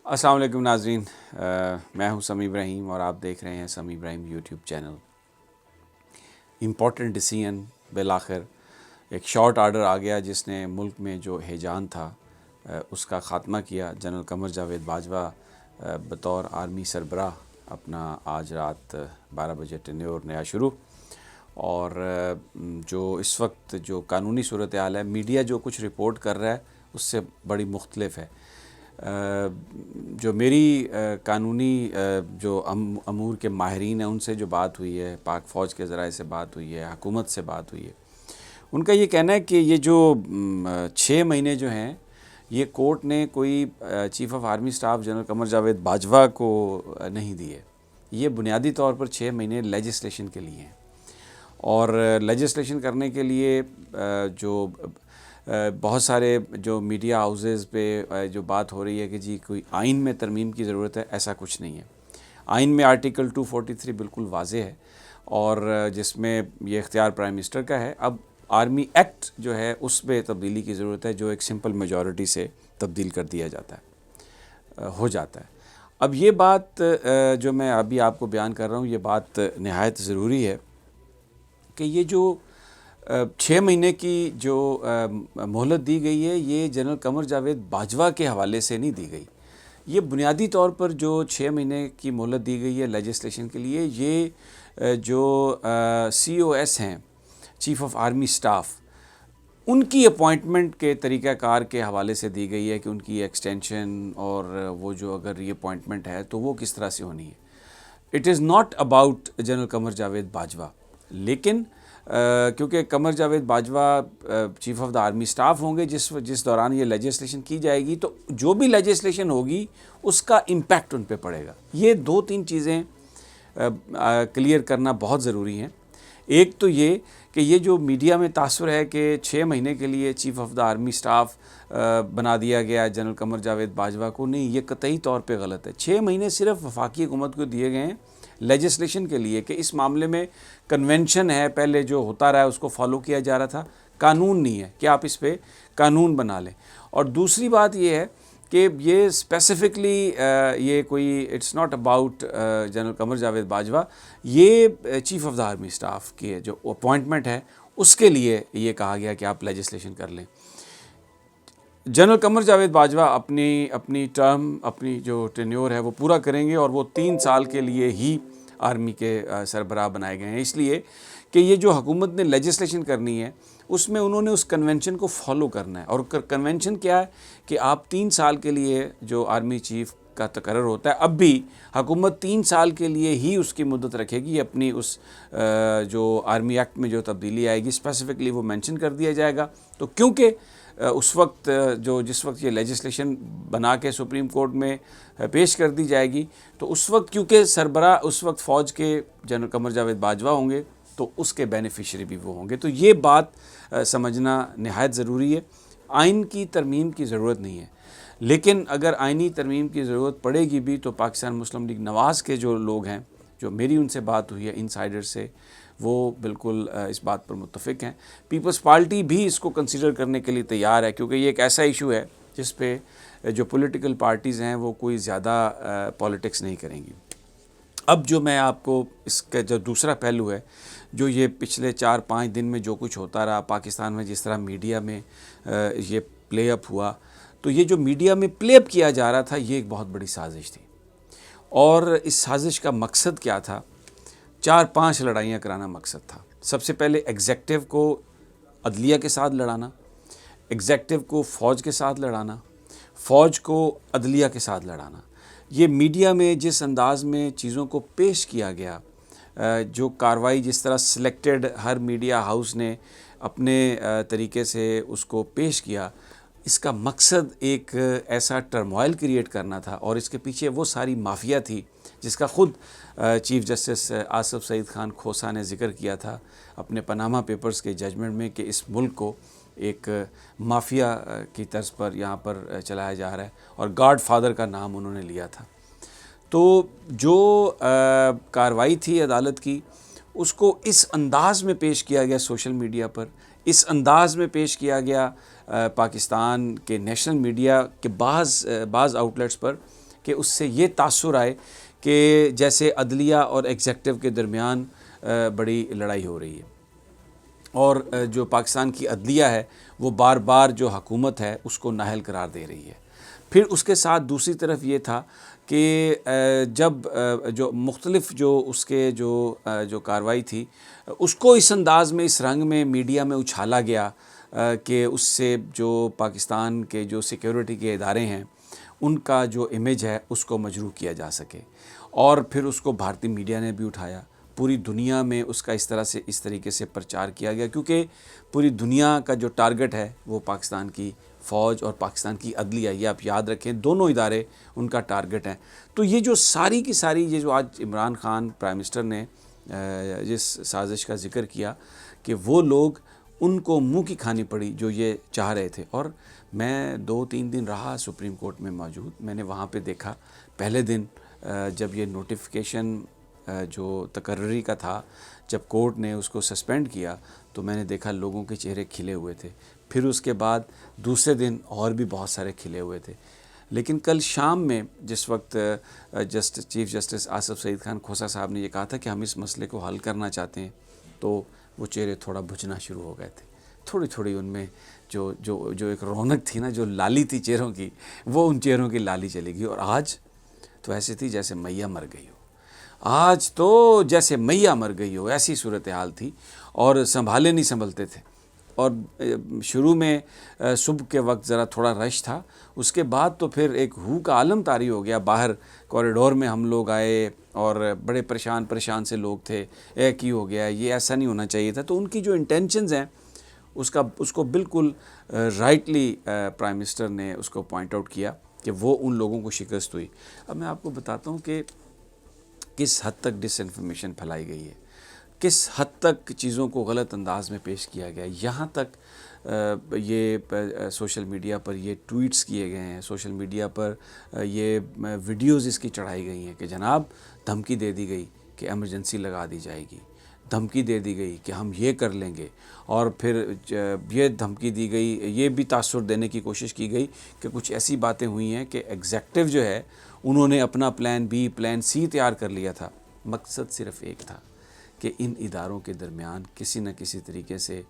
السلام علیکم ناظرین، میں ہوں سمیع ابراہیم اور آپ دیکھ رہے ہیں سمیع ابراہیم یوٹیوب چینل۔ امپورٹنٹ ڈیسیژن بالآخر ایک شارٹ آرڈر آ گیا جس نے ملک میں جو ہیجان تھا اس کا خاتمہ کیا۔ جنرل قمر جاوید باجوہ بطور آرمی سربراہ اپنا آج رات 12 بجے ٹینیور نیا شروع، اور جو اس وقت جو قانونی صورتحال ہے، میڈیا جو کچھ رپورٹ کر رہا ہے اس سے بڑی مختلف ہے۔ جو میری قانونی جو امور کے ماہرین ہیں ان سے جو بات ہوئی ہے، پاک فوج کے ذرائع سے بات ہوئی ہے، حکومت سے بات ہوئی ہے، ان کا یہ کہنا ہے کہ یہ جو 6 مہینے جو ہیں یہ کورٹ نے کوئی chief of army staff general Qamar Javed Bajwa کو نہیں دیے، یہ بنیادی طور پر 6 مہینے لیجسلیشن کے لیے ہیں۔ اور لیجسلیشن کرنے کے لیے جو بہت سارے جو میڈیا ہاؤسز پہ جو بات ہو رہی ہے کہ جی کوئی آئین میں ترمیم کی ضرورت ہے، ایسا کچھ نہیں ہے۔ آئین میں آرٹیکل 243 بالکل واضح ہے اور جس میں یہ اختیار پرائم منسٹر کا ہے۔ اب آرمی ایکٹ جو ہے اس میں تبدیلی کی ضرورت ہے، جو ایک سمپل میجورٹی سے تبدیل کر دیا جاتا ہے، ہو جاتا ہے۔ اب یہ بات جو میں ابھی آپ کو بیان کر رہا ہوں، یہ بات نہایت ضروری ہے کہ یہ جو 6 مہینے کی جو مہلت دی گئی ہے، یہ جنرل قمر جاوید باجوہ کے حوالے سے نہیں دی گئی۔ یہ بنیادی طور پر جو 6 مہینے کی مہلت دی گئی ہے لیجسلیشن کے لیے، یہ جو سی او ایس ہیں، چیف آف آرمی سٹاف، ان کی اپوائنٹمنٹ کے طریقہ کار کے حوالے سے دی گئی ہے کہ ان کی ایکسٹینشن اور وہ جو اگر ری اپوائنٹمنٹ ہے تو وہ کس طرح سے ہونی ہے۔ It is not about general Qamar Javed Bajwa, لیکن کیونکہ Qamar Javed Bajwa chief of the army staff ہوں گے جس دوران یہ لیجسلیشن کی جائے گی، تو جو بھی لیجسلیشن ہوگی اس کا امپیکٹ ان پہ پڑے گا۔ یہ 2-3 چیزیں کلیئر کرنا بہت ضروری ہیں۔ ایک تو یہ کہ یہ جو میڈیا میں تاثر ہے کہ 6 مہینے کے لیے chief of the army staff بنا دیا گیا جنرل قمر جاوید باجوہ کو، نہیں، یہ قطعی طور پہ غلط ہے۔ 6 مہینے صرف وفاقی حکومت کو دیے گئے ہیں لیجسلیشن کے لیے کہ اس معاملے میں کنونشن ہے، پہلے جو ہوتا رہا ہے اس کو فالو کیا جا رہا تھا، قانون نہیں ہے کہ آپ اس پہ قانون بنا لیں۔ اور دوسری بات یہ ہے کہ یہ اسپیسیفکلی یہ کوئی it's not about general Qamar Javed Bajwa, یہ chief of the army staff کی جو اپوائنٹمنٹ ہے اس کے لیے یہ کہا گیا کہ آپ لیجسلیشن کر لیں۔ جنرل قمر جاوید باجوہ اپنی ٹرم، اپنی جو ٹینیور ہے وہ پورا کریں گے، اور وہ 3 سال کے لیے ہی آرمی کے سربراہ بنائے گئے ہیں، اس لیے کہ یہ جو حکومت نے لیجسلیشن کرنی ہے اس میں انہوں نے اس کنونشن کو فالو کرنا ہے۔ اور کنونشن کیا ہے کہ آپ 3 سال کے لیے جو آرمی چیف کا تقرر ہوتا ہے، اب بھی حکومت 3 سال کے لیے ہی اس کی مدت رکھے گی۔ اپنی اس جو آرمی ایکٹ میں جو تبدیلی آئے گی اسپیسیفکلی وہ مینشن کر دیا جائے گا۔ تو کیونکہ اس وقت جس وقت یہ لیجسلیشن بنا کے سپریم کورٹ میں پیش کر دی جائے گی، تو اس وقت کیونکہ سربراہ اس وقت فوج کے جنرل قمر جاوید باجوہ ہوں گے تو اس کے بینیفیشری بھی وہ ہوں گے۔ تو یہ بات سمجھنا نہایت ضروری ہے۔ آئین کی ترمیم کی ضرورت نہیں ہے، لیکن اگر آئینی ترمیم کی ضرورت پڑے گی بھی تو پاکستان مسلم لیگ نواز کے جو لوگ ہیں، جو میری ان سے بات ہوئی ہے انسائیڈر سے، وہ بالکل اس بات پر متفق ہیں۔ پیپلز پارٹی بھی اس کو کنسیڈر کرنے کے لیے تیار ہے، کیونکہ یہ ایک ایسا ایشو ہے جس پہ جو پولیٹیکل پارٹیز ہیں وہ کوئی زیادہ پالیٹکس نہیں کریں گی۔ اب جو میں آپ کو اس کا جو دوسرا پہلو ہے، جو یہ پچھلے 4-5 دن میں جو کچھ ہوتا رہا پاکستان میں، جس طرح میڈیا میں یہ پلے اپ ہوا، تو یہ جو میڈیا میں پلے اپ کیا جا رہا تھا یہ ایک بہت بڑی سازش تھی، اور اس سازش کا مقصد کیا تھا؟ 4-5 لڑائیاں کرانا مقصد تھا۔ سب سے پہلے ایگزیکٹو کو عدلیہ کے ساتھ لڑانا، ایگزیکٹو کو فوج کے ساتھ لڑانا، فوج کو عدلیہ کے ساتھ لڑانا۔ یہ میڈیا میں جس انداز میں چیزوں کو پیش کیا گیا، جو کاروائی جس طرح سلیکٹڈ ہر میڈیا ہاؤس نے اپنے طریقے سے اس کو پیش کیا، اس کا مقصد ایک ایسا ٹرموائل کریٹ کرنا تھا، اور اس کے پیچھے وہ ساری مافیا تھی جس کا خود چیف جسٹس آصف سعید خان کھوسہ نے ذکر کیا تھا اپنے پاناما پیپرز کے ججمنٹ میں، کہ اس ملک کو ایک مافیا کی طرز پر یہاں پر چلایا جا رہا ہے، اور گاڈ فادر کا نام انہوں نے لیا تھا۔ تو جو کارروائی تھی عدالت کی، اس کو اس انداز میں پیش کیا گیا سوشل میڈیا پر، اس انداز میں پیش کیا گیا پاکستان کے نیشنل میڈیا کے بعض آؤٹلیٹس پر، کہ اس سے یہ تاثر آئے کہ جیسے عدلیہ اور ایگزیکٹو کے درمیان بڑی لڑائی ہو رہی ہے، اور جو پاکستان کی عدلیہ ہے وہ بار بار جو حکومت ہے اس کو نااہل قرار دے رہی ہے۔ پھر اس کے ساتھ دوسری طرف یہ تھا کہ جب جو مختلف جو اس کے جو کارروائی تھی اس کو اس انداز میں، اس رنگ میں میڈیا میں اچھالا گیا کہ اس سے جو پاکستان کے جو سیکیورٹی کے ادارے ہیں ان کا جو امیج ہے اس کو مجروح کیا جا سکے، اور پھر اس کو بھارتی میڈیا نے بھی اٹھایا، پوری دنیا میں اس کا اس طریقے سے پرچار کیا گیا، کیونکہ پوری دنیا کا جو ٹارگٹ ہے وہ پاکستان کی فوج اور پاکستان کی عدلیہ، یہ آپ یاد رکھیں، دونوں ادارے ان کا ٹارگٹ ہیں۔ تو یہ جو ساری کی ساری یہ جو آج عمران خان پرائم منسٹر نے جس سازش کا ذکر کیا کہ وہ لوگ ان کو منہ کی کھانی پڑی جو یہ چاہ رہے تھے، اور میں 2-3 دن رہا سپریم کورٹ میں موجود، میں نے وہاں پہ دیکھا پہلے دن جب یہ نوٹیفیکیشن جو تقرری کا تھا، جب کورٹ نے اس کو سسپینڈ کیا تو میں نے دیکھا لوگوں کے چہرے کھلے ہوئے تھے، پھر اس کے بعد دوسرے دن اور بھی بہت سارے کھلے ہوئے تھے۔ لیکن کل شام میں جس وقت چیف جسٹس آصف سعید خان کھوسہ صاحب نے یہ کہا تھا کہ ہم اس مسئلے کو حل کرنا چاہتے ہیں، تو وہ چہرے تھوڑا بجھنا شروع ہو گئے تھے، تھوڑی تھوڑی ان میں جو ایک رونق تھی نا، جو لالی تھی چہروں کی، وہ ان چہروں کی لالی چلی گئی، اور آج تو ایسی تھی جیسے میاں مر گئی ہو، آج تو جیسے میاں مر گئی ہو ایسی صورتحال تھی، اور سنبھالے نہیں سنبھلتے تھے۔ اور شروع میں صبح کے وقت ذرا تھوڑا رش تھا، اس کے بعد تو پھر ایک ہو کا عالم طاری ہو گیا، باہر کوریڈور میں ہم لوگ آئے اور بڑے پریشان سے لوگ تھے، کی ہو گیا، یہ ایسا نہیں ہونا چاہیے تھا۔ تو ان کی جو انٹینشنز ہیں اس کو بالکل رائٹلی پرائم منسٹر نے اس کو پوائنٹ آؤٹ کیا کہ وہ ان لوگوں کو شکست ہوئی۔ اب میں آپ کو بتاتا ہوں کہ کس حد تک ڈس انفارمیشن پھیلائی گئی ہے، کس حد تک چیزوں کو غلط انداز میں پیش کیا گیا، یہاں تک یہ سوشل میڈیا پر یہ ٹویٹس کیے گئے ہیں، سوشل میڈیا پر یہ ویڈیوز اس کی چڑھائی گئی ہیں کہ جناب دھمکی دے دی گئی کہ ایمرجنسی لگا دی جائے گی، دھمکی دے دی گئی کہ ہم یہ کر لیں گے، اور پھر یہ دھمکی دی گئی، یہ بھی تاثر دینے کی کوشش کی گئی کہ کچھ ایسی باتیں ہوئی ہیں کہ ایگزیکٹو جو ہے انہوں نے اپنا پلان بی پلان سی تیار کر لیا تھا۔ مقصد صرف ایک تھا کہ ان اداروں کے درمیان کسی نہ کسی طریقے سے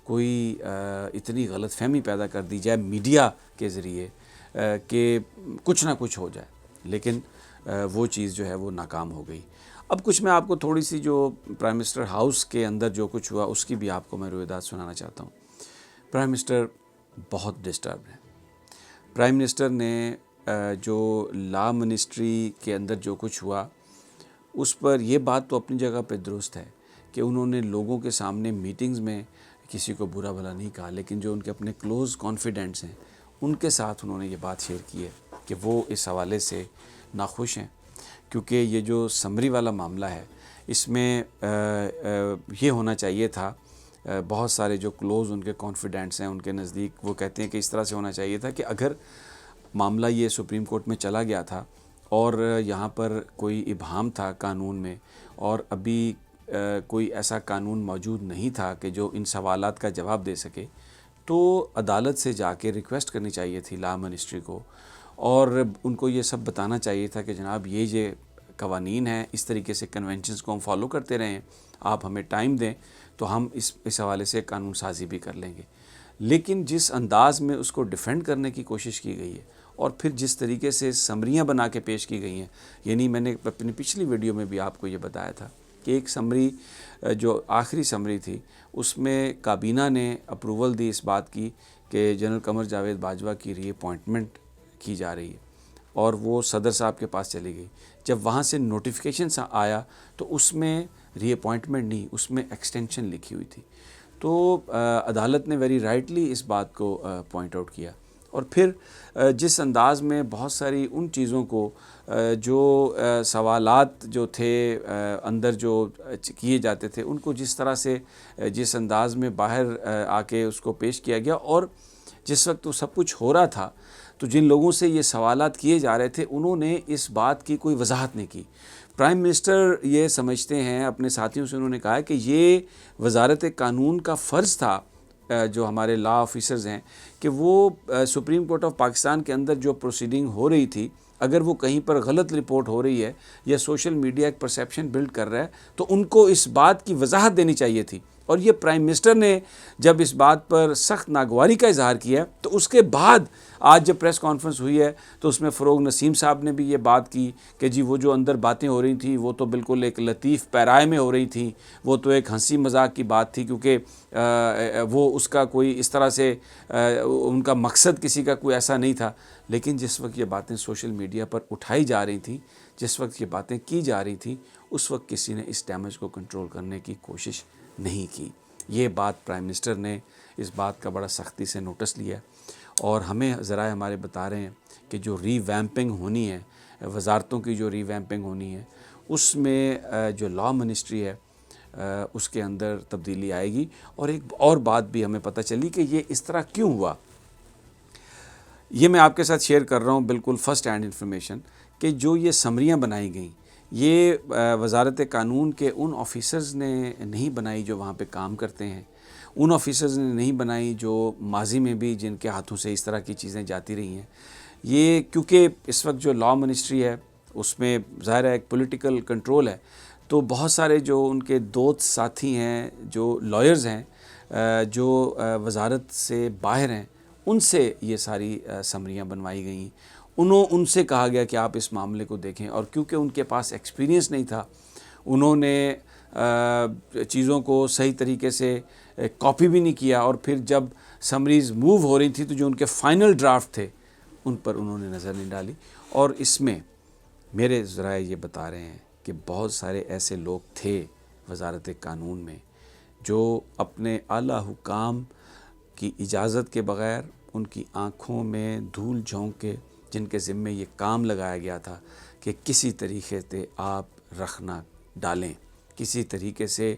کوئی اتنی غلط فہمی پیدا کر دی جائے میڈیا کے ذریعے کہ کچھ نہ کچھ ہو جائے، لیکن وہ چیز جو ہے وہ ناکام ہو گئی۔ اب کچھ میں آپ کو تھوڑی سی جو پرائم منسٹر ہاؤس کے اندر جو کچھ ہوا اس کی بھی آپ کو میں روایات سنانا چاہتا ہوں۔ پرائم منسٹر بہت ڈسٹرب ہے۔ پرائم منسٹر نے جو لا منسٹری کے اندر جو کچھ ہوا اس پر یہ بات تو اپنی جگہ پہ درست ہے کہ انہوں نے لوگوں کے سامنے میٹنگز میں کسی کو برا بھلا نہیں کہا، لیکن جو ان کے اپنے کلوز کانفیڈنٹس ہیں ان کے ساتھ انہوں نے یہ بات شیئر کی ہے کہ وہ اس حوالے سے ناخوش ہیں، کیونکہ یہ جو سمری والا معاملہ ہے اس میں یہ ہونا چاہیے تھا، بہت سارے جو کلوز ان کے کانفیڈنٹس ہیں ان کے نزدیک وہ کہتے ہیں کہ اس طرح سے ہونا چاہیے تھا کہ اگر معاملہ یہ سپریم کورٹ میں چلا گیا تھا اور یہاں پر کوئی ابہام تھا قانون میں، اور ابھی کوئی ایسا قانون موجود نہیں تھا کہ جو ان سوالات کا جواب دے سکے، تو عدالت سے جا کے ریکویسٹ کرنی چاہیے تھی لا منسٹری کو، اور ان کو یہ سب بتانا چاہیے تھا کہ جناب یہ قوانین ہیں، اس طریقے سے کنونشنز کو ہم فالو کرتے رہیں، آپ ہمیں ٹائم دیں تو ہم اس حوالے سے قانون سازی بھی کر لیں گے۔ لیکن جس انداز میں اس کو ڈیفینڈ کرنے کی کوشش کی گئی ہے اور پھر جس طریقے سے سمریاں بنا کے پیش کی گئی ہیں، یعنی میں نے اپنی پچھلی ویڈیو میں بھی آپ کو یہ بتایا تھا کہ ایک سمری جو آخری سمری تھی اس میں کابینہ نے اپروول دی اس بات کی کہ جنرل قمر جاوید باجوہ کی ری اپوائنٹمنٹ کی جا رہی ہے، اور وہ صدر صاحب کے پاس چلی گئی۔ جب وہاں سے نوٹیفیکیشن آیا تو اس میں ری اپوائنٹمنٹ نہیں، اس میں ایکسٹینشن لکھی ہوئی تھی۔ تو عدالت نے ویری رائٹلی اس بات کو پوائنٹ آؤٹ کیا، اور پھر جس انداز میں بہت ساری ان چیزوں کو جو سوالات جو تھے اندر جو کیے جاتے تھے ان کو جس طرح سے جس انداز میں باہر آ کے اس کو پیش کیا گیا، اور جس وقت وہ سب کچھ ہو رہا تھا تو جن لوگوں سے یہ سوالات کیے جا رہے تھے انہوں نے اس بات کی کوئی وضاحت نہیں کی۔ پرائم منسٹر یہ سمجھتے ہیں، اپنے ساتھیوں سے انہوں نے کہا کہ یہ وزارت قانون کا فرض تھا، جو ہمارے لا آفیسرز ہیں، کہ وہ سپریم کورٹ آف پاکستان کے اندر جو پروسیڈنگ ہو رہی تھی اگر وہ کہیں پر غلط رپورٹ ہو رہی ہے یا سوشل میڈیا ایک پرسیپشن بلڈ کر رہا ہے تو ان کو اس بات کی وضاحت دینی چاہیے تھی. اور یہ پرائم منسٹر نے جب اس بات پر سخت ناگواری کا اظہار کیا تو اس کے بعد آج جب پریس کانفرنس ہوئی ہے تو اس میں فروغ نسیم صاحب نے بھی یہ بات کی کہ جی وہ جو اندر باتیں ہو رہی تھیں وہ تو بالکل ایک لطیف پیرائے میں ہو رہی تھیں, وہ تو ایک ہنسی مذاق کی بات تھی, کیونکہ وہ اس کا کوئی اس طرح سے ان کا مقصد کسی کا کوئی ایسا نہیں تھا. لیکن جس وقت یہ باتیں سوشل میڈیا پر اٹھائی جا رہی تھیں, جس وقت یہ باتیں کی جا رہی تھیں, اس وقت کسی نے اس ڈیمیج کو کنٹرول کرنے کی کوشش نہیں کی. یہ بات پرائم منسٹر نے اس بات کا بڑا سختی سے نوٹس لیا اور ہمیں ذرائع ہمارے بتا رہے ہیں کہ جو ری ویمپنگ ہونی ہے, وزارتوں کی جو ری ویمپنگ ہونی ہے, اس میں جو لا منسٹری ہے اس کے اندر تبدیلی آئے گی. اور ایک اور بات بھی ہمیں پتہ چلی کہ یہ اس طرح کیوں ہوا, یہ میں آپ کے ساتھ شیئر کر رہا ہوں بالکل فرسٹ ہینڈ انفارمیشن, کہ جو یہ سمریاں بنائی گئیں یہ وزارت قانون کے ان آفیسرز نے نہیں بنائی جو وہاں پہ کام کرتے ہیں, ان آفیسرز نے نہیں بنائی جو ماضی میں بھی جن کے ہاتھوں سے اس طرح کی چیزیں جاتی رہی ہیں. یہ کیونکہ اس وقت جو لا منسٹری ہے اس میں ظاہر ہے ایک پولیٹیکل کنٹرول ہے, تو بہت سارے جو ان کے دوست ساتھی ہیں, جو لائرز ہیں, جو وزارت سے باہر ہیں, ان سے یہ ساری سمریاں بنوائی گئیں. ان سے کہا گیا کہ آپ اس معاملے کو دیکھیں, اور کیونکہ ان کے پاس ایکسپیرینس نہیں تھا, انہوں نے چیزوں کو صحیح طریقے سے کاپی بھی نہیں کیا, اور پھر جب سمریز موو ہو رہی تھی تو جو ان کے فائنل ڈرافٹ تھے ان پر انہوں نے نظر نہیں ڈالی. اور اس میں میرے ذرائع یہ بتا رہے ہیں کہ بہت سارے ایسے لوگ تھے وزارت قانون میں جو اپنے اعلیٰ حکام کی اجازت کے بغیر, ان کی آنکھوں میں دھول جھونک کے, جن کے ذمے یہ کام لگایا گیا تھا کہ کسی طریقے سے آپ رخ نہ ڈالیں, کسی طریقے سے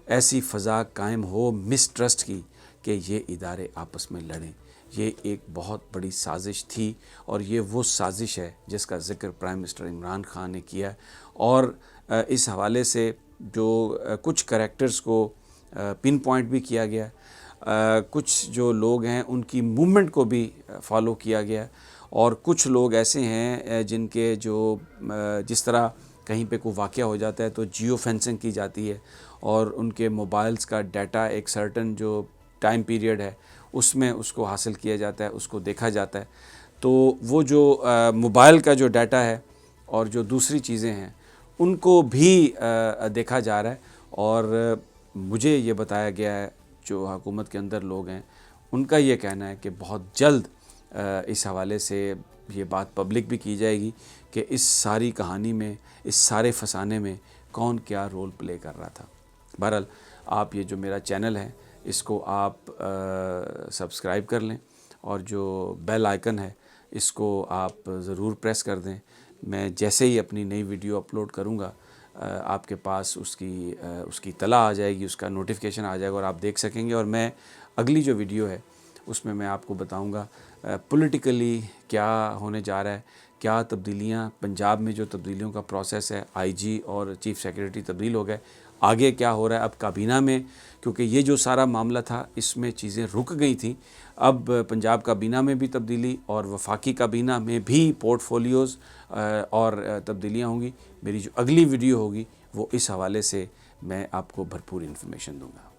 ایسی فضا قائم ہو مسٹرسٹ کی کہ یہ ادارے آپس میں لڑیں. یہ ایک بہت بڑی سازش تھی, اور یہ وہ سازش ہے جس کا ذکر پرائم منسٹر عمران خان نے کیا, اور اس حوالے سے جو کچھ کریکٹرز کو پن پوائنٹ بھی کیا گیا, کچھ جو لوگ ہیں ان کی موومنٹ کو بھی فالو کیا گیا, اور کچھ لوگ ایسے ہیں جن کے جو جس طرح کہیں پہ کوئی واقعہ ہو جاتا ہے تو جیو فینسنگ کی جاتی ہے, اور ان کے موبائلز کا ڈیٹا ایک سرٹن جو ٹائم پیریڈ ہے اس میں اس کو حاصل کیا جاتا ہے, اس کو دیکھا جاتا ہے. تو وہ جو موبائل کا جو ڈیٹا ہے اور جو دوسری چیزیں ہیں ان کو بھی دیکھا جا رہا ہے. اور مجھے یہ بتایا گیا ہے جو حکومت کے اندر لوگ ہیں ان کا یہ کہنا ہے کہ بہت جلد اس حوالے سے یہ بات پبلک بھی کی جائے گی کہ اس ساری کہانی میں, اس سارے فسانے میں کون کیا رول پلے کر رہا تھا. بہرحال آپ یہ جو میرا چینل ہے اس کو آپ سبسکرائب کر لیں, اور جو بیل آئیکن ہے اس کو آپ ضرور پریس کر دیں. میں جیسے ہی اپنی نئی ویڈیو اپلوڈ کروں گا آپ کے پاس اس کی اطلاع آ جائے گی, اس کا نوٹیفیکیشن آ جائے گا اور آپ دیکھ سکیں گے. اور میں اگلی جو ویڈیو ہے اس میں آپ کو بتاؤں گا پولیٹیکلی کیا ہونے جا رہا ہے, کیا تبدیلیاں پنجاب میں جو تبدیلیوں کا پروسیس ہے, آئی جی اور چیف سیکریٹری تبدیل ہو گئے, آگے کیا ہو رہا ہے اب کابینہ میں, کیونکہ یہ جو سارا معاملہ تھا اس میں چیزیں رک گئی تھیں. اب پنجاب کابینہ میں بھی تبدیلی اور وفاقی کابینہ میں بھی پورٹ فولیوز اور تبدیلیاں ہوں گی. میری جو اگلی ویڈیو ہوگی وہ اس حوالے سے میں آپ کو بھرپور انفارمیشن دوں گا.